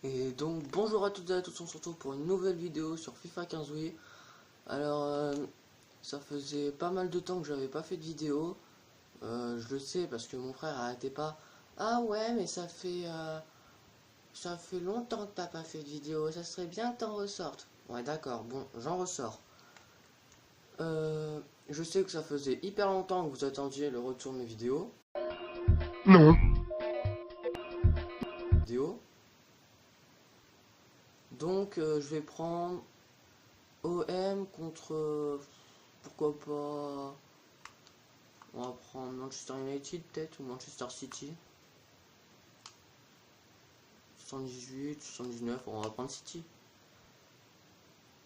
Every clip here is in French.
Et donc bonjour à toutes et à tous, on se retrouve pour une nouvelle vidéo sur FIFA 15 Wii. Alors ça faisait pas mal de temps que j'avais pas fait de vidéo. Je le sais parce que mon frère arrêtait pas. Ah ouais mais ça fait longtemps que t'as pas fait de vidéo, ça serait bien que t'en ressortes. Ouais d'accord, bon j'en ressors. Je sais que ça faisait hyper longtemps que vous attendiez le retour de mes vidéos. Non. Donc je vais prendre OM contre pourquoi pas, on va prendre Manchester United peut-être ou Manchester City. 78, 79, on va prendre City.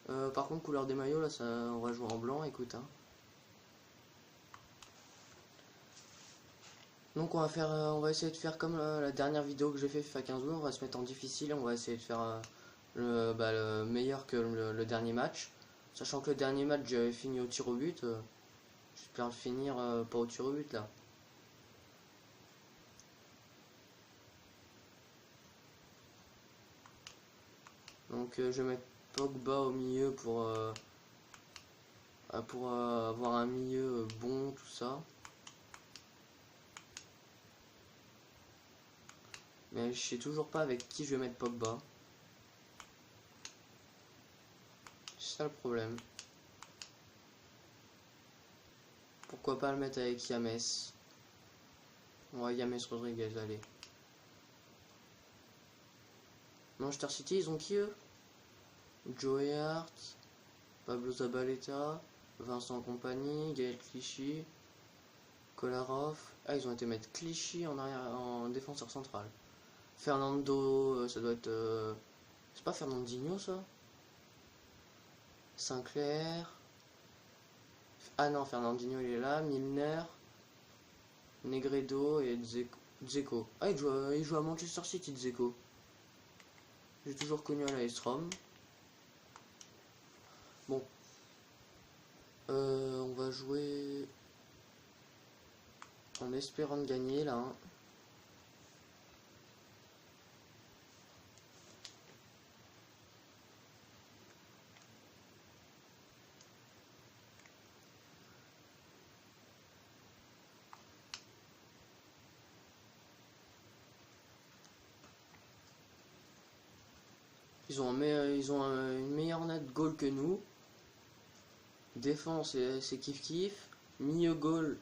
Par contre couleur des maillots là, ça, on va jouer en blanc, écoute hein. Donc on va essayer de faire comme la dernière vidéo que j'ai fait FIFA 15 Wii, on va se mettre en difficile et on va essayer de faire le meilleur que le dernier match. Sachant que le dernier match j'avais fini au tir au but, j'espère le finir pas au tir au but là. Donc je vais mettre Pogba au milieu pour avoir un milieu bon, tout ça. Mais je sais toujours pas avec qui je vais mettre Pogba. C'est ça le problème. Pourquoi pas le mettre avec James? Ouais, James Rodriguez, allez. Manchester City, ils ont qui eux? Joe Hart, Pablo Zabaleta, Vincent Kompany, Gaël Clichy, Kolarov. Ah, ils ont été mettre Clichy en arrière, en défenseur central. Fernando, ça doit être... c'est pas Fernandinho ça? Sinclair. Ah non, Fernandinho il est là. Milner, Negredo et Dzeko. Ah, il joue à Manchester City, Dzeko. J'ai toujours connu à l'AS Rome. Bon. On va jouer en espérant de gagner là. Hein. Ils ont une meilleure net goal que nous. Défense c'est kiff kiff. Milieu goal.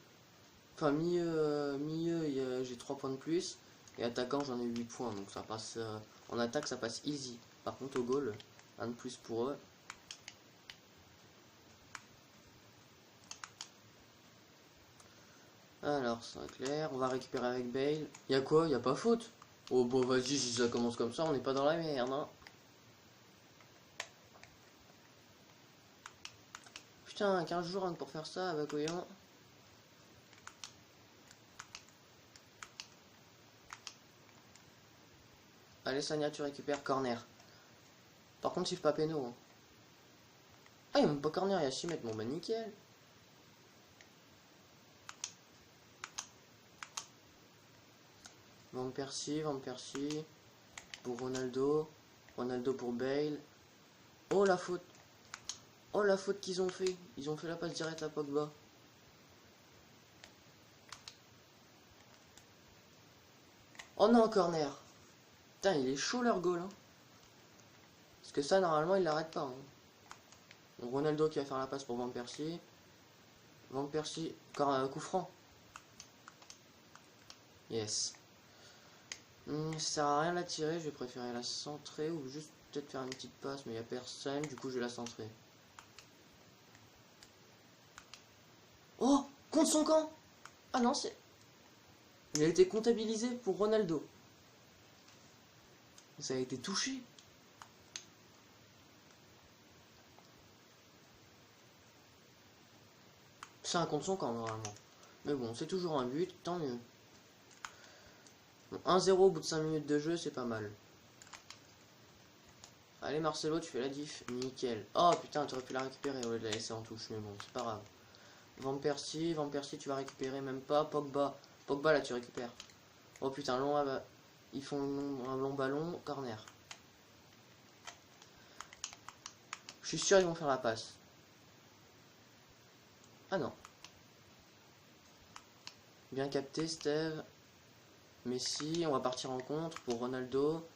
Enfin milieu j'ai 3 points de plus. Et attaquant j'en ai 8 points. Donc ça passe. En attaque ça passe easy. Par contre au goal, un de plus pour eux. Alors Sinclair, on va récupérer avec Bale. Y'a quoi? Y'a pas faute? Oh bon vas-y, si ça commence comme ça, on n'est pas dans la merde hein. Putain, 15 jours hein, pour faire ça avec Oyan. Allez Sagna, tu récupères corner. Par contre siffle pas péno. Hein. Ah il n'y a même pas corner, il y a 6 mètres, bon bah nickel. Van Persie pour Ronaldo. Ronaldo pour Bale. Oh la faute. Oh la faute qu'ils ont fait. Ils ont fait la passe directe à Pogba. Oh non, corner. Putain, il est chaud leur goal. Hein. Parce que ça, normalement, il l'arrête pas. Hein. Donc, Ronaldo qui va faire la passe pour Van Persie. Van Persie, coup franc. Yes. Ça sert à rien de la tirer, je vais préférer la centrer ou juste peut-être faire une petite passe, mais il n'y a personne, du coup je vais la centrer. Oh, contre son camp. Ah non, c'est... Il a été comptabilisé pour Ronaldo. Ça a été touché. C'est un contre son camp normalement. Mais bon, c'est toujours un but, tant mieux. 1-0 au bout de 5 minutes de jeu, c'est pas mal. Allez Marcelo, tu fais la diff. Nickel. Oh putain, tu aurais pu la récupérer au lieu de la laisser en touche, mais bon, c'est pas grave. Van Persie, tu vas récupérer même pas. Pogba, là tu récupères. Oh putain, long, ils font un long ballon, corner. Je suis sûr ils vont faire la passe. Ah non. Bien capté, Steve. Messi, on va partir en contre pour Ronaldo.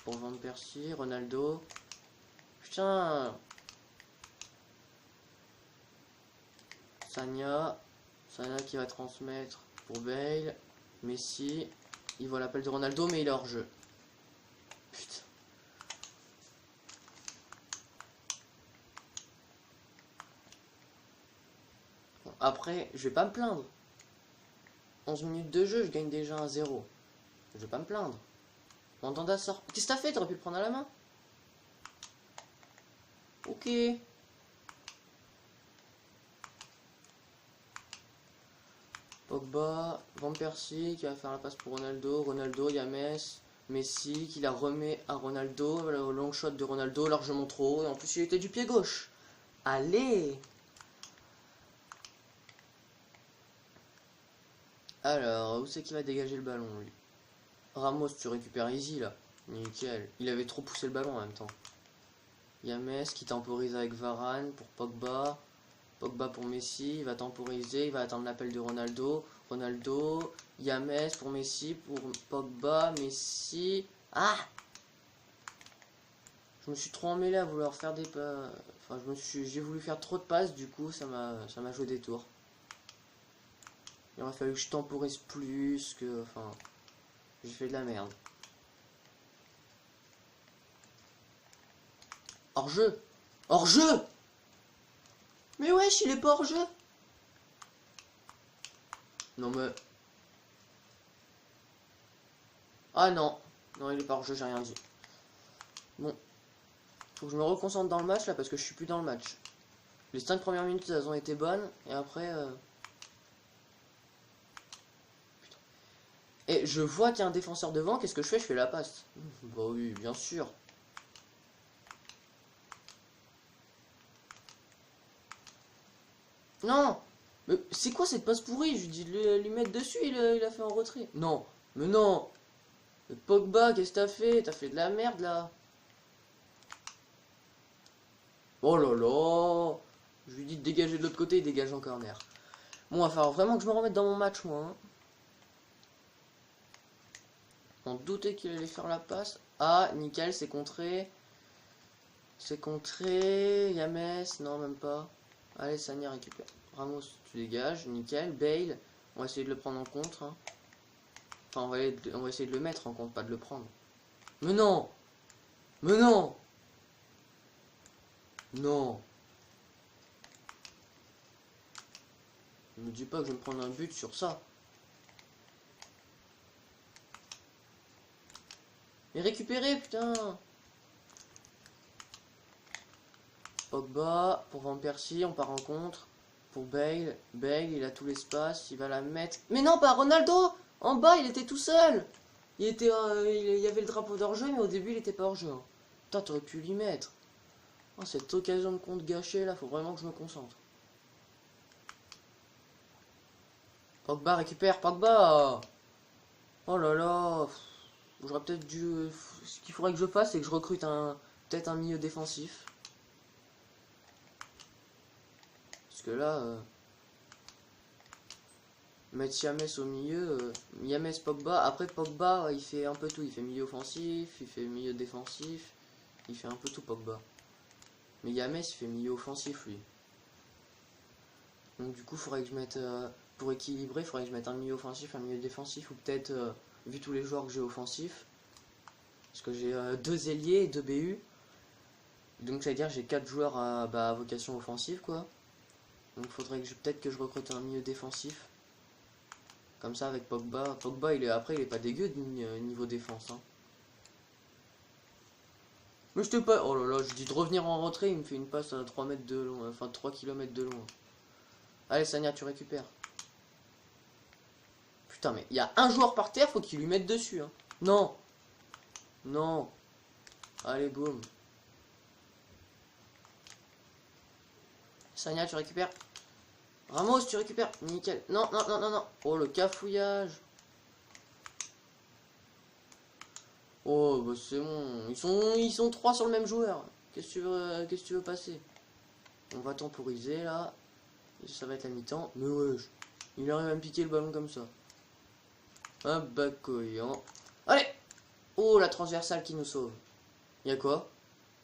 Pour Van Persie, Ronaldo. Putain. Sagna qui va transmettre pour Bale. Messi. Il voit l'appel de Ronaldo, mais il est hors jeu. Putain. Bon, après, je vais pas me plaindre. 11 minutes de jeu, je gagne déjà 1-0. Je vais pas me plaindre. Mandanda sort. Qu'est-ce que t'as fait? T'aurais pu le prendre à la main. Ok. Pogba, Van Persie qui va faire la passe pour Ronaldo. Ronaldo, James, Messi qui la remet à Ronaldo. Le long shot de Ronaldo, largement trop haut. Et en plus, il était du pied gauche. Allez! Alors, où c'est qu'il va dégager le ballon, lui? Ramos, tu récupères easy, là. Nickel. Il avait trop poussé le ballon en même temps. James qui temporise avec Varane pour Pogba. Pogba pour Messi. Il va temporiser. Il va attendre l'appel de Ronaldo. Ronaldo. James pour Messi. Pour Pogba. Messi. Ah! Je me suis trop emmêlé à vouloir faire des pas. Enfin, j'ai voulu faire trop de passes. Du coup, ça m'a joué des tours. Il aurait fallu que je temporise plus que. Enfin. J'ai fait de la merde. Hors jeu. Hors jeu. Mais wesh, il est pas hors jeu. Non mais. Ah non. Non, il est pas hors jeu, j'ai rien dit. Bon. Faut que je me reconcentre dans le match là parce que je suis plus dans le match. Les 5 premières minutes elles ont été bonnes et après. Putain. Et je vois qu'il y a un défenseur devant, qu'est-ce que je fais? Je fais la passe. Bah oui, bien sûr. Non! Mais c'est quoi cette passe pourrie? Je lui dis de lui mettre dessus, il a fait un retrait. Non! Mais non! Mais Pogba, qu'est-ce que t'as fait? T'as fait de la merde là! Oh là là! Je lui dis de dégager de l'autre côté, il dégage en corner. Bon, il va falloir vraiment que je me remette dans mon match, moi. Hein. On doutait qu'il allait faire la passe. Ah, nickel, c'est contré. C'est contré. James, non, même pas. Allez, Sagna récupère. Ramos, tu dégages. Nickel. Bale, on va essayer de le prendre en contre. Hein. Enfin, on va essayer de le mettre en compte, pas de le prendre. Mais non! Mais non! Non! Ne me dis pas que je vais me prendre un but sur ça. Mais récupérez, putain! Pogba, pour Van Persie, on part en contre. Pour Bale, il a tout l'espace, il va la mettre. Mais non, pas Ronaldo! En bas, il était tout seul! Il y avait le drapeau d'hors-jeu, mais au début, il était pas hors-jeu. Hein. Putain, t'aurais pu l'y mettre. Oh, cette occasion de compte gâchée, là, faut vraiment que je me concentre. Pogba récupère, Pogba! Oh là là! J'aurais peut-être dû. Ce qu'il faudrait que je fasse, c'est que je recrute peut-être un milieu défensif. Parce que là. Mettre James au milieu. James, Pogba. Après, Pogba, il fait un peu tout. Il fait milieu offensif, il fait milieu défensif. Il fait un peu tout, Pogba. Mais James, il fait milieu offensif, lui. Donc, du coup, il faudrait que je mette. Pour équilibrer, il faudrait que je mette un milieu offensif, un milieu défensif. Ou peut-être. Vu tous les joueurs que j'ai offensifs, parce que j'ai 2 ailiers et 2 BU, donc ça veut dire j'ai 4 joueurs à vocation offensive quoi. Donc faudrait que peut-être que je recrute un milieu défensif, comme ça avec Pogba. Pogba après il est pas dégueu niveau défense. Hein. Mais je t'ai pas. Oh là là, je dis de revenir en retrait, il me fait une passe à 3 mètres de long, enfin 3 km de long. Allez Sagna, tu récupères. Putain, mais il y a un joueur par terre, faut qu'il lui mette dessus. Hein. Non. Non. Allez, boum. Sagna, tu récupères. Ramos, tu récupères. Nickel. Non, non, non, non, non. Oh, le cafouillage. Oh, bah c'est bon. Ils sont 3 sur le même joueur. Qu'est-ce que tu veux passer? On va temporiser là. Ça va être la mi-temps. Mais wesh, il arrive à me piquer le ballon comme ça. Un bacoyant. Allez! Oh, la transversale qui nous sauve. Y'a quoi?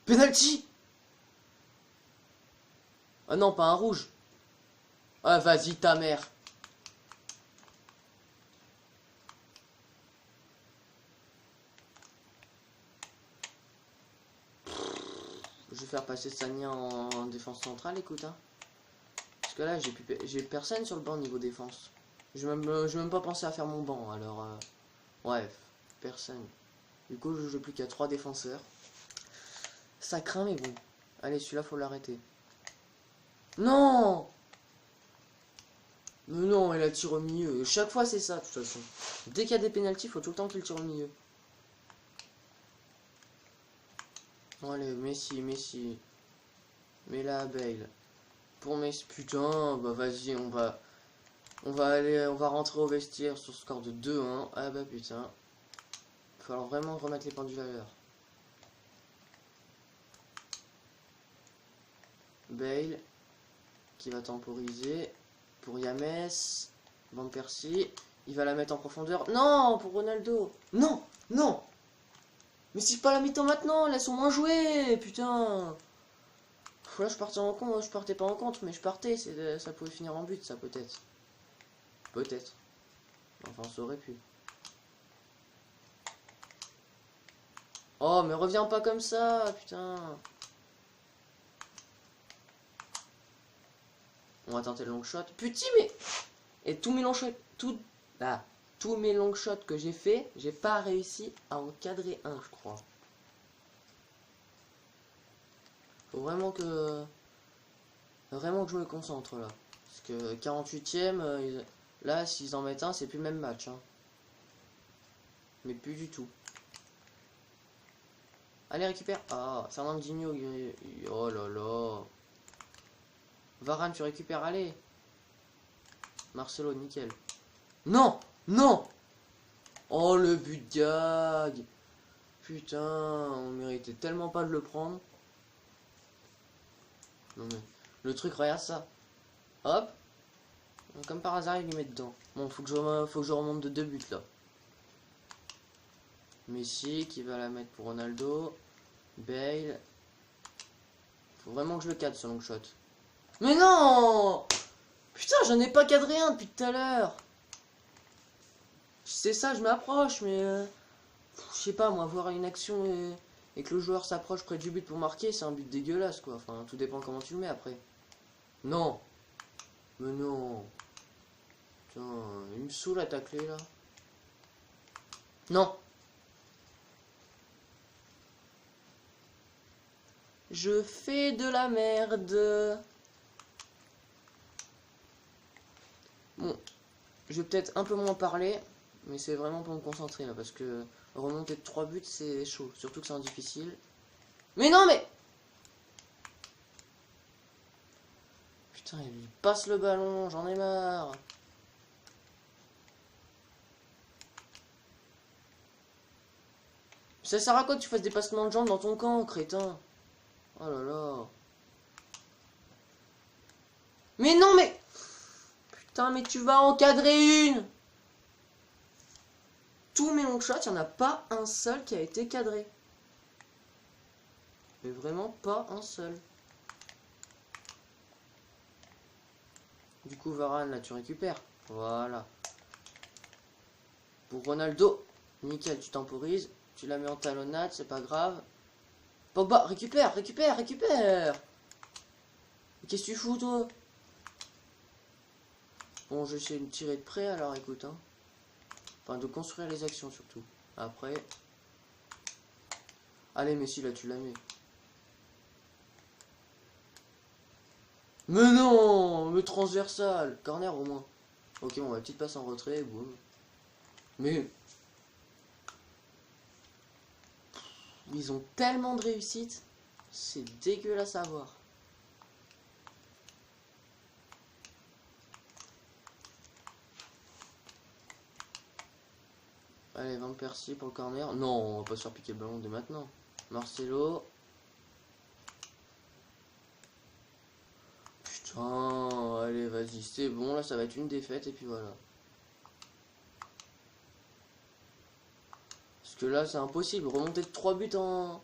Penalty! Ah non, pas un rouge. Ah, vas-y, ta mère. Je vais faire passer Sania en défense centrale, écoute. Hein. Parce que là, j'ai personne sur le banc niveau défense. Je vais même pas penser à faire mon banc, alors... Bref, personne. Du coup, je joue plus qu'à 3 défenseurs. Ça craint, mais bon. Allez, celui-là, faut l'arrêter. Non! Mais non, il a tiré au milieu. Chaque fois, c'est ça, de toute façon. Dès qu'il y a des pénaltys, il faut tout le temps qu'il tire au milieu. Bon, allez, Messi. Mais là, Bale. Pour Messi, putain, bah vas-y, on va rentrer au vestiaire sur ce score de 2-1. Ah bah putain. Il va falloir vraiment remettre les pendules à l'heure. Bale qui va temporiser pour James. Van Persie, il va la mettre en profondeur. Non, pour Ronaldo. Non. Mais c'est pas la mi-temps maintenant, laisse au moins jouer, putain. Là, je partais pas en contre, mais je partais. Ça pouvait finir en but, ça peut-être. Peut-être. Enfin, ça aurait pu. Oh, mais reviens pas comme ça, putain. On va tenter le long shot. Putain, mais... Et tous mes long shots... Tous mes long shots que j'ai fait, j'ai pas réussi à encadrer un, je crois. Faut vraiment que... Vraiment que je me concentre, là. Parce que 48ème, là, s'ils en mettent un, c'est plus le même match. Hein. Mais plus du tout. Allez, récupère. Ah, Fernandinho. Oh là là. Varane, tu récupères, allez. Marcelo, nickel. Non. Oh, le but de gag. Putain, on méritait tellement pas de le prendre. Non mais, le truc, regarde ça. Hop. Comme par hasard, il lui met dedans. Bon, faut que je remonte de 2 buts, là. Messi, qui va la mettre pour Ronaldo. Bale. Faut vraiment que je le cadre, ce long shot. Mais non! Putain, j'en ai pas cadré un depuis tout à l'heure. C'est ça, je m'approche, mais... je sais pas, moi, voir une action et que le joueur s'approche près du but pour marquer, c'est un but dégueulasse, quoi. Enfin, tout dépend comment tu le mets, après. Non. Mais non. Putain, il me saoule à tacler, là. Non. Je fais de la merde. Bon, je vais peut-être un peu moins parler, mais c'est vraiment pour me concentrer là, parce que remonter de 3 buts c'est chaud, surtout que c'est difficile. Mais non mais... Putain, il lui passe le ballon, j'en ai marre. Ça sert à quoi que tu fasses des passements de jambes dans ton camp, crétin? Oh là là. Mais non mais... Putain, mais tu vas encadrer une. Tous mes long shots, il n'y en a pas un seul qui a été cadré. Mais vraiment pas un seul. Du coup, Varane, là, tu récupères. Voilà. Pour Ronaldo, nickel, tu temporises. Tu la mets en talonnade, c'est pas grave. Pogba, récupère. Qu'est-ce que tu fous, toi? Bon, je vais essayer de me tirer de près, alors écoute, hein. Enfin, de construire les actions, surtout. Après... Allez, Messi, là, tu la mets. Mais non! Mais transversal! Corner, au moins. Ok, bon, la petite passe en retrait, boum. Mais... Ils ont tellement de réussite. C'est dégueulasse à voir. Allez, Van Persie pour le corner. Non, on va pas se faire piquer le ballon dès maintenant. Marcelo. Putain, allez, vas-y, c'est bon, là, ça va être une défaite, et puis voilà. Parce que là, c'est impossible. Remonter de 3 buts en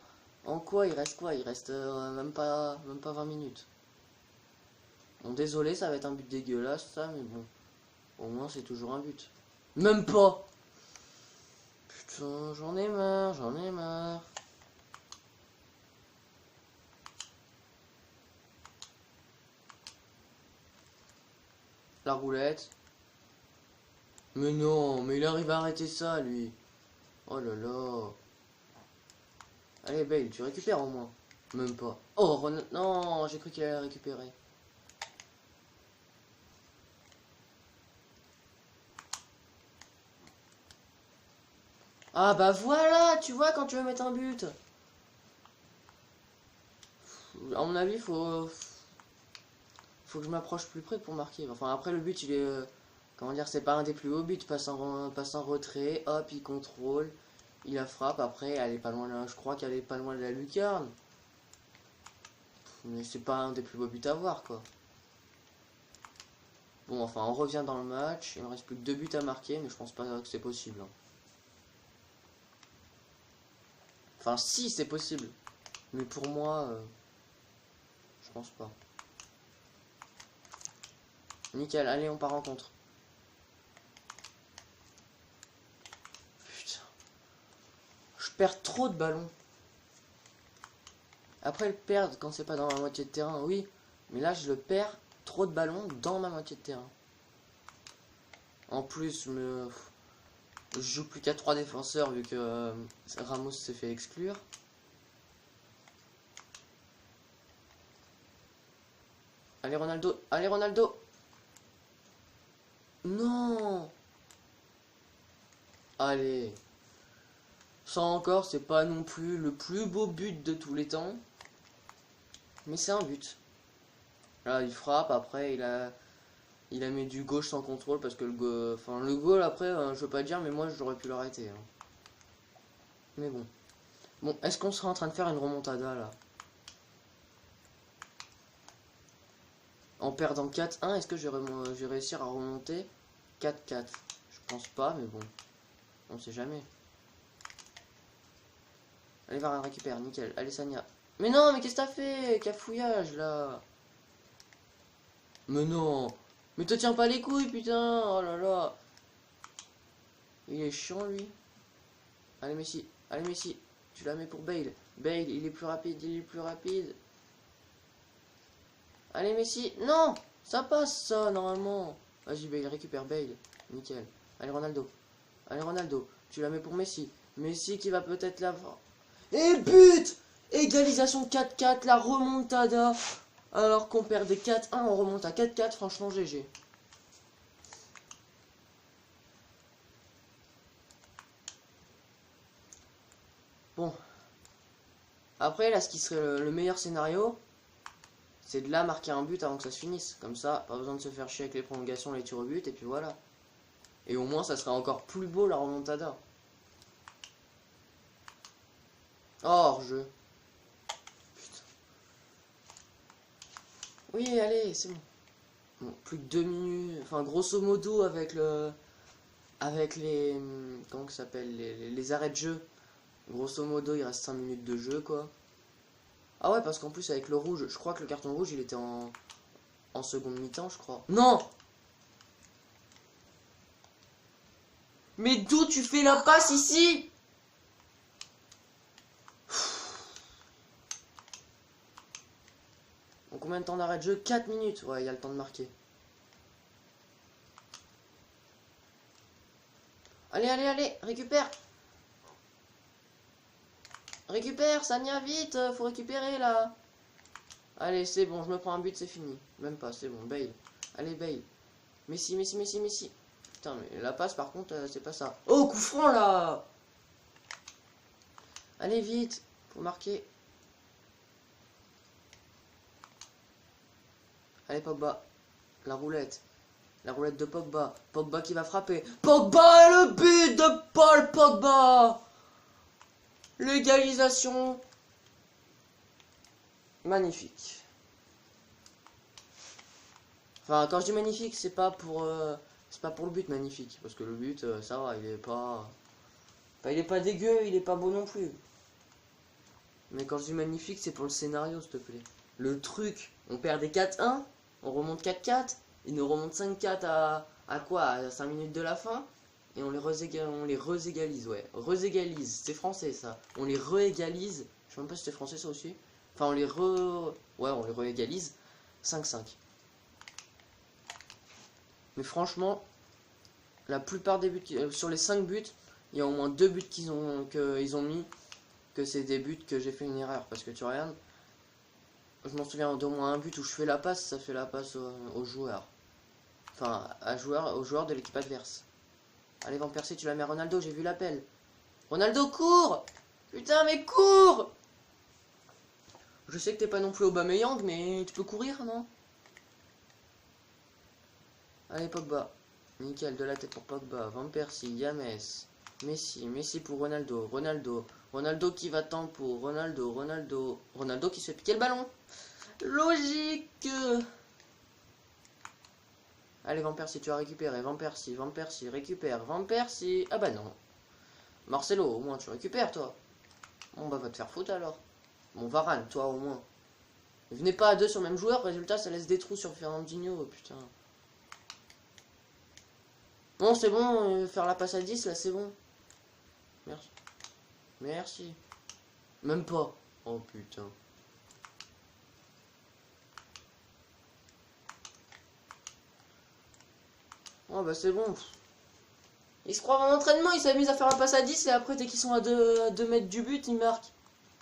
quoi? Il reste quoi? Il reste même pas 20 minutes. Bon, désolé, ça va être un but dégueulasse, ça, mais bon. Au moins, c'est toujours un but. Même pas! Putain, j'en ai marre, j'en ai marre. La roulette. Mais non, mais il arrive à arrêter ça, lui. Oh là là. Allez, Bale, tu récupères au moins. Même pas. Oh, non, j'ai cru qu'il allait récupérer. Ah bah voilà, tu vois quand tu veux mettre un but. À mon avis, faut que je m'approche plus près pour marquer. Enfin après le but il est comment dire, c'est pas un des plus hauts buts, passe en retrait, hop, il contrôle, il la frappe, après elle est pas loin là, je crois qu'elle est pas loin de la lucarne. Mais c'est pas un des plus beaux buts à voir quoi. Bon enfin on revient dans le match, il me reste plus que 2 buts à marquer, mais je pense pas que c'est possible. Hein. Enfin si c'est possible. Mais pour moi, je pense pas. Nickel, allez on part en contre. Putain. Je perds trop de ballons. Après le perdre quand c'est pas dans ma moitié de terrain, oui. Mais là je le perds trop de ballons dans ma moitié de terrain. En plus, je joue plus qu'à 3 défenseurs vu que Ramos s'est fait exclure. Allez Ronaldo, allez Ronaldo. Non. Allez. Ça encore, c'est pas non plus le plus beau but de tous les temps. Mais c'est un but. Là, il frappe, après il a mis du gauche sans contrôle parce que le goal après, je veux pas dire, mais moi j'aurais pu l'arrêter. Hein. Mais bon. Bon, est-ce qu'on sera en train de faire une remontada là? En perdant 4-1, est-ce que je vais réussir à remonter 4-4? Je pense pas, mais bon. On sait jamais. Allez, Varane récupère, nickel. Allez, Sanya. Mais non, mais qu'est-ce que t'as fait? Cafouillage là. Mais non. Mais te tiens pas les couilles, putain. Oh là là. Il est chiant, lui. Allez, Messi. Allez, Messi. Tu la mets pour Bale. Bale, il est plus rapide, il est plus rapide. Allez, Messi. Non. Ça passe, ça, normalement. Vas-y, Bale, récupère Bale. Nickel. Allez, Ronaldo. Allez, Ronaldo. Tu la mets pour Messi. Messi qui va peut-être l'avoir. Et but! Égalisation 4-4, la remontada. Alors qu'on perdait 4-1, on remonte à 4-4, franchement GG. Bon. Après, là, ce qui serait le meilleur scénario, c'est de là marquer un but avant que ça se finisse. Comme ça, pas besoin de se faire chier avec les prolongations, les tirs au but, et puis voilà. Et au moins, ça serait encore plus beau, la remontada. Oh, hors-jeu. Putain. Oui, allez, c'est bon. Bon, plus que 2 minutes. Enfin, grosso modo, avec les... Comment ça s'appelle les arrêts de jeu. Grosso modo, il reste 5 minutes de jeu, quoi. Ah ouais, parce qu'en plus, avec le rouge, je crois que le carton rouge, il était en seconde mi-temps, je crois. Non! Mais d'où tu fais la passe ici? En combien de temps d'arrêt de jeu? 4 minutes. Ouais, il y a le temps de marquer. Allez, allez, allez, récupère. Récupère, Sanya, vite, faut récupérer là. Allez, c'est bon, je me prends un but, c'est fini. Même pas, c'est bon, Bale. Allez, Bale. Messi, Messi, Messi, Messi. Putain, mais la passe, par contre, c'est pas ça. Oh, coup franc là. Allez, vite, faut marquer. Allez, Pogba. La roulette. La roulette de Pogba. Pogba qui va frapper. Pogba et le but de Paul Pogba. L'égalisation. Magnifique. Enfin, quand je dis magnifique, c'est pas pour le but magnifique. Parce que le but, ça va, il est pas... Enfin, il est pas dégueu, il est pas beau non plus. Mais quand je dis magnifique, c'est pour le scénario, s'il te plaît. Le truc, on perd des 4-1, on remonte 4-4, il nous remonte 5-4 à quoi? À 5 minutes de la fin. Et on les réégalise, ouais. Réégalise, c'est français ça. On les réégalise. Je sais même pas si c'est français ça aussi. Enfin, ouais, on les réégalise. 5-5. Mais franchement, la plupart des buts, sur les 5 buts, il y a au moins 2 buts qu'ils ont mis. Que c'est des buts que j'ai fait une erreur. Parce que tu regardes, je m'en souviens d'au moins un but où je fais la passe, ça fait la passe au joueur. Enfin, au joueur de l'équipe adverse. Allez, Van Persie, tu la mets à Ronaldo, j'ai vu l'appel. Ronaldo, cours! Putain, mais cours! Je sais que t'es pas non plus Aubameyang, mais tu peux courir, non? Allez, Pogba. Nickel, de la tête pour Pogba. Van Persie, James. Messi pour Ronaldo. Ronaldo qui va tant pour Ronaldo qui se fait piquer le ballon. Logique! Allez, Van Persie, tu as récupéré. Van Persie, récupère. Van Persie. Ah bah non. Marcelo, au moins tu récupères, toi. Bon, bah va te faire foutre alors. Bon, Varane, toi au moins. Venez pas à deux sur le même joueur, résultat, ça laisse des trous sur Fernandinho, putain. Bon, c'est bon, faire la passe à 10, là, c'est bon. Merci. Merci. Même pas. Oh, putain. Oh, bah c'est bon. Ils se croient en entraînement, ils s'amusent à faire la passe à 10 et après, dès qu'ils sont à 2 mètres du but, ils marquent.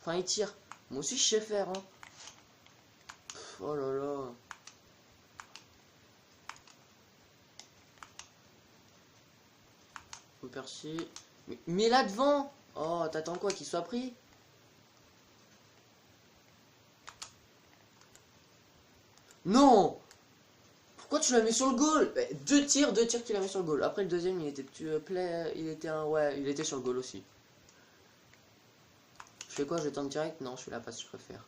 Enfin, ils tirent. Moi aussi, je sais faire, hein. Oh là là. Percy. Mais là devant. Oh, t'attends quoi, qu'il soit pris? Non. Pourquoi tu la mets sur le goal? Deux tirs qu'il a mis sur le goal. Après le deuxième, il était ouais, il était sur le goal aussi. Je fais quoi? Je tente direct? Non, je fais la passe, je préfère.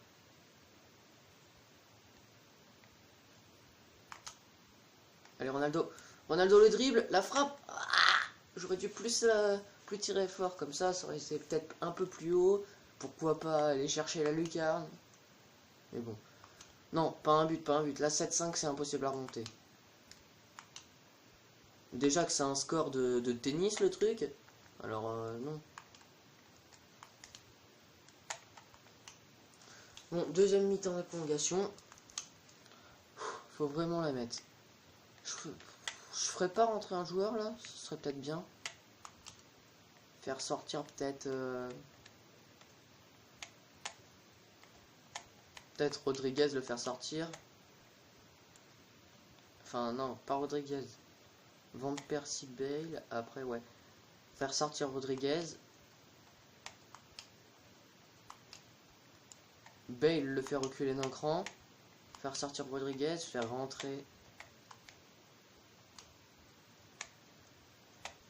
Allez, Ronaldo. Ronaldo le dribble, la frappe. Ah, j'aurais dû plus tirer fort comme ça aurait été peut-être un peu plus haut. Pourquoi pas aller chercher la lucarne? Mais bon. Non, pas un but. Là, 7-5, c'est impossible à remonter. Déjà que c'est un score de tennis, le truc. Alors, non. Bon, deuxième mi-temps de prolongation. Faut vraiment la mettre. Je ferais pas rentrer un joueur, là. Ce serait peut-être bien. Faire sortir peut-être... Peut-être Rodriguez, le faire sortir. Enfin, non, pas Rodriguez. Van Persie, Bale. Après, ouais. Faire sortir Rodriguez. Bale le fait reculer d'un cran. Faire sortir Rodriguez. Faire rentrer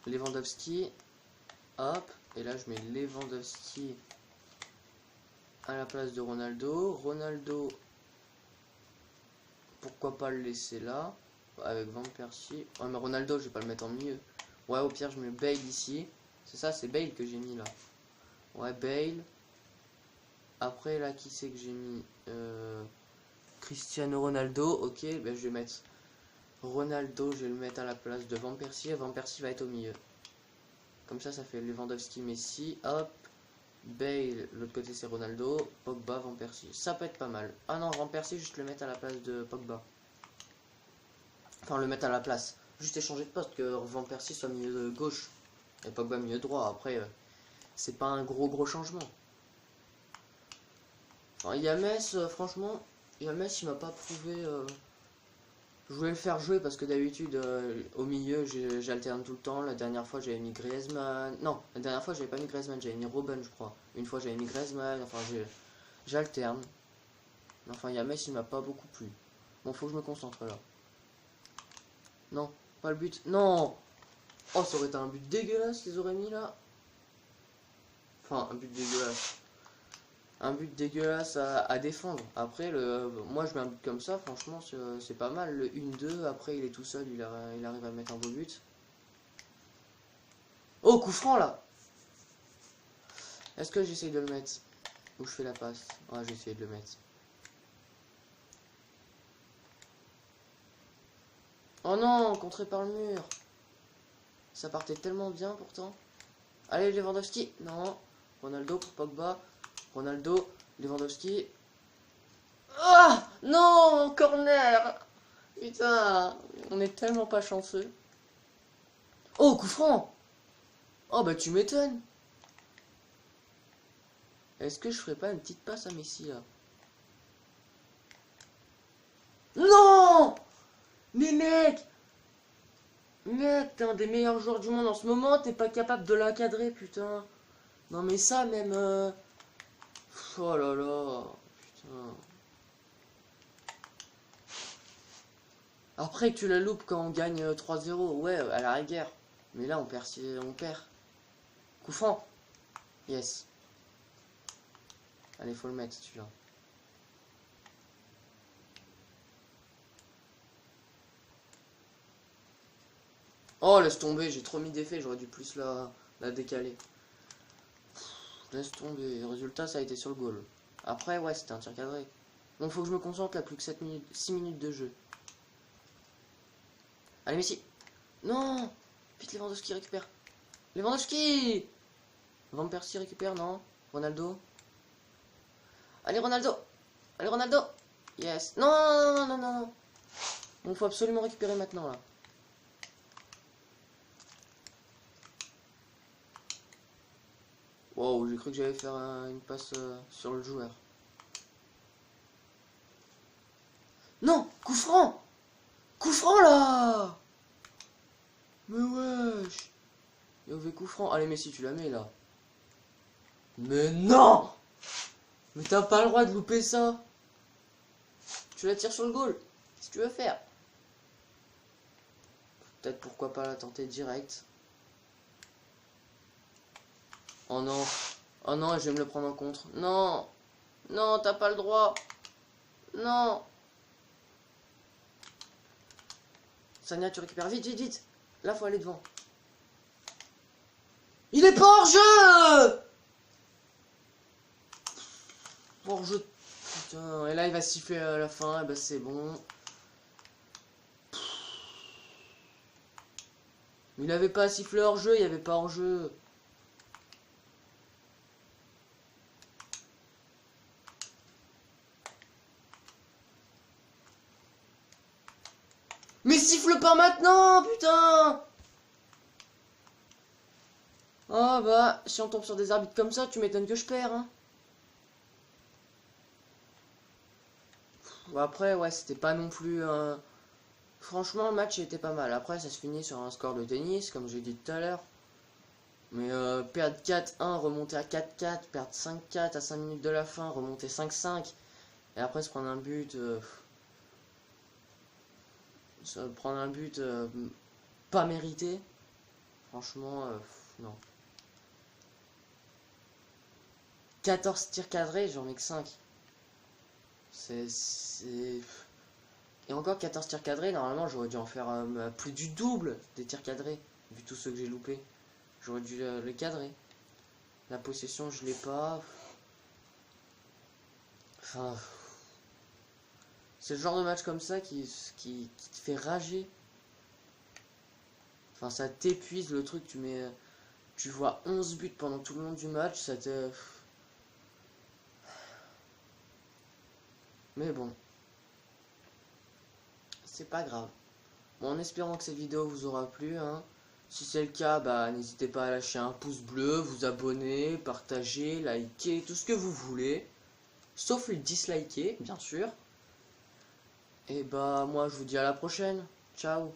Lewandowski. Hop. Et là, je mets Lewandowski à la place de Ronaldo. Ronaldo, pourquoi pas le laisser là avec Van Persie. Ouais, mais Ronaldo, je vais pas le mettre en milieu. Ouais, au pire, je mets Bale ici. C'est ça, c'est Bale que j'ai mis là. Ouais, Bale. Après, là, qui c'est que j'ai mis Cristiano Ronaldo. Ok, ben, je vais mettre Ronaldo, je vais le mettre à la place de Van Persie. Et Van Persie va être au milieu. Comme ça fait Lewandowski, Messi. Hop. Bale, l'autre côté c'est Ronaldo, Pogba, Van Persie. Ça peut être pas mal. Ah non, Van Persie, juste le mettre à la place de Pogba. Enfin, le mettre à la place. Juste échanger de poste, que Van Persie soit milieu gauche et Pogba milieu droit. Après, c'est pas un gros changement. Enfin, James, franchement, James il m'a pas prouvé. Je voulais le faire jouer parce que d'habitude au milieu j'alterne tout le temps. La dernière fois j'avais mis Griezmann. Non, la dernière fois j'avais pas mis Griezmann, j'avais mis Robben je crois. Une fois j'avais mis Griezmann, enfin j'alterne. Enfin James il m'a pas beaucoup plu. Bon, faut que je me concentre là. Non, pas le but. Non. Oh, ça aurait été un but dégueulasse qu'ils auraient mis là. Enfin, un but dégueulasse. un but dégueulasse à défendre. Après, moi je mets un but comme ça, franchement, c'est pas mal. Le 1-2, après il est tout seul, il arrive à mettre un beau but. Oh, coup franc là! Est-ce que j'essaye de le mettre? Ou je fais la passe? Ouais, j'ai essayé de le mettre. Oh non, contré par le mur. Ça partait tellement bien pourtant. Allez, Lewandowski. Non. Ronaldo pour Pogba. Ronaldo, Lewandowski. Ah non, corner. Putain, on est tellement pas chanceux. Oh, coup franc. Oh bah tu m'étonnes. Est-ce que je ferais pas une petite passe à Messi là? Non. Mais mec, t'es un des meilleurs joueurs du monde en ce moment, t'es pas capable de l'encadrer, putain. Non mais ça même... Oh là là, putain. Après que tu la loupes quand on gagne 3-0, ouais, à la rigueur. Mais là on perd, on perd. Coup franc. Yes. Allez, faut le mettre celui-là. Oh, laisse tomber, j'ai trop mis d'effet, j'aurais dû plus la décaler. Laisse tomber, le résultat ça a été sur le goal. Après, ouais, c'était un tir cadré. Bon, faut que je me concentre, là, plus que 6 minutes de jeu. Allez, Messi. Non. Vite, Lewandowski récupère. Lewandowski. Van Persie récupère, non. Ronaldo. Allez, Ronaldo. Allez, Ronaldo. Yes. Non, non, non, non, non. Bon, faut absolument récupérer maintenant, là. Wow, j'ai cru que j'allais faire une passe sur le joueur. Non, coup franc. Coup franc, là. Mais wesh. Yové coup franc. Allez, Messi, tu la mets, là. Mais non. Mais t'as pas le droit de louper ça. Tu la tires sur le goal. Qu'est-ce que tu veux faire? Peut-être pourquoi pas la tenter direct. Oh non. Oh non, je vais me le prendre en contre. Non. Non, t'as pas le droit. Non. Sania, tu récupères vite, vite, vite. Là, faut aller devant. Il est pas hors jeu. Hors jeu. Putain. Et là, il va siffler à la fin. Et bah, c'est bon. Il avait pas sifflé hors jeu. Il y avait pas hors jeu. Mais siffle pas maintenant, putain! Oh bah, si on tombe sur des arbitres comme ça, tu m'étonnes que je perds, hein. Bon, après, ouais, c'était pas non plus... Franchement, le match était pas mal. Après, ça se finit sur un score de tennis, comme j'ai dit tout à l'heure. Mais perdre 4-1, remonter à 4-4, perdre 5-4 à 5 minutes de la fin, remonter 5-5, et après se prendre un but... prendre un but pas mérité, franchement, non. 14 tirs cadrés, j'en ai que 5. Et encore 14 tirs cadrés, normalement j'aurais dû en faire plus du double des tirs cadrés, vu tous ceux que j'ai loupés. J'aurais dû les cadrer. La possession, je l'ai pas. Enfin... C'est le genre de match comme ça qui te fait rager. Enfin, ça t'épuise le truc, tu vois 11 buts pendant tout le long du match, ça te... Mais bon. C'est pas grave. Bon, en espérant que cette vidéo vous aura plu, hein. Si c'est le cas, bah n'hésitez pas à lâcher un pouce bleu, vous abonner, partager, liker, tout ce que vous voulez. Sauf le disliker, bien sûr. Et bah moi je vous dis à la prochaine. Ciao.